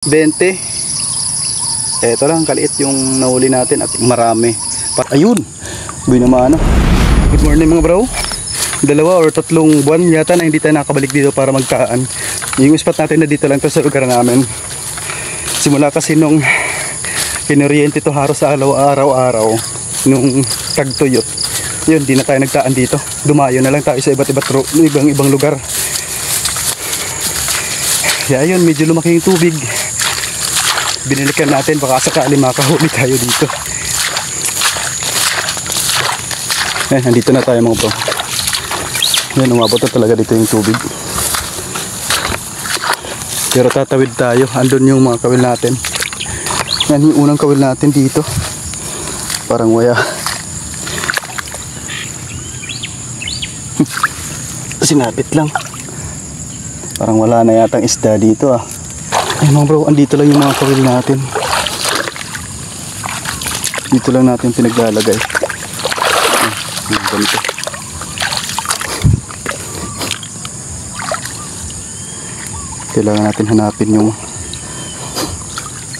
20. Eto lang, kaliit yung nahuli natin at marami. Ayun, binamana. Good morning mga bro. 2 or 3 buwan yata na hindi tayo nakabalik dito para magtaan. Yung spot natin na dito lang to sa lugar namin. Simula kasi nung kinoriente to haros sa araw-araw nung tagtuyot. Yun, di na tayo nagtaan dito. Dumayo na lang tayo sa ibang lugar. Kaya yun, medyo lumaki yung tubig. Binilikan natin, baka sakali makahuli tayo dito. Nandito na tayo mga bro. Yan, umabot na talaga dito yung tubig. Pero tatawid tayo. Andun yung mga kawil natin. Yan yung unang kawil natin dito. Parang waya. Sinapit lang. Parang wala na yatang isda dito ah. Ayun mga bro, andito lang yung mga kawil natin. Dito lang natin pinaglalagay. Ganito. Kailangan natin hanapin yung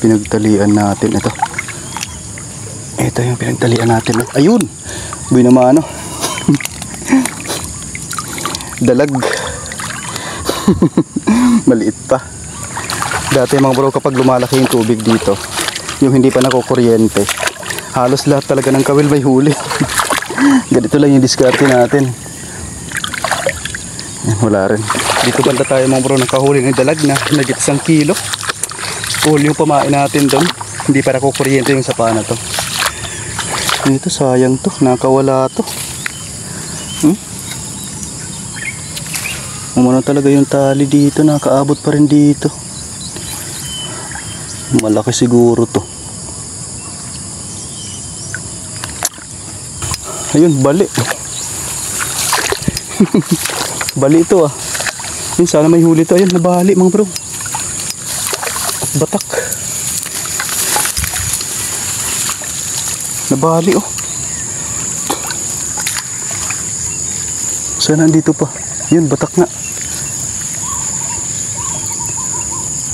pinagtalian natin. Ito yung pinagtalian natin. Ayun! Binamano. Dalag. Maliit pa. Dati mga bro, kapag lumalaki yung tubig dito, yung hindi pa nakukuryente, halos lahat talaga ng kawil may huli. Ganito lang yung diskarte natin. Wala rin. Dito banda tayo mga bro, nakahuli ng dalag na nagit 1 kilo. Huli yung pamain natin doon. Hindi pa nakukuryente yung sapa na to. Dito sayang to, nakawala to. Umano talaga yung tali dito, nakaabot pa rin dito. Malaki siguro to. Ayun, bali. Bali ito ah. Yun, sana may huli to. Ayun, nabali mga bro. At batak. Nabali oh. Sana nandito pa. Yun, batak nga.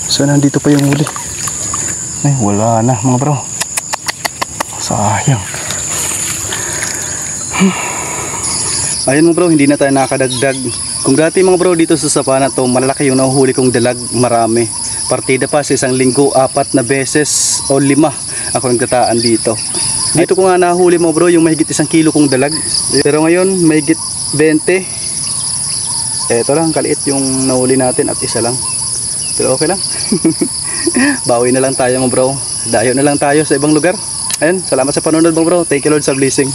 Sana nandito pa yung huli. Ay, wala na mga bro. Sayang. Ayun mga bro, hindi na tayo nakadagdag. Kung dati mga bro dito sa sapa na to, malalaki yung nahuhuli kong dalag, marami. Partida pa sa 1 linggo, 4 na beses o 5 ako nagtataan dito. Dito ko nga nahuli mga bro yung mahigit 1 kilo kong dalag. Pero ngayon mahigit 20. Eto lang, kaliit yung nahuli natin at isa lang. Pero okay lang. Bawi na lang tayo mga bro. Dayo na lang tayo sa ibang lugar. Ayun, salamat sa panonood mga bro. Thank you Lord sa blessing.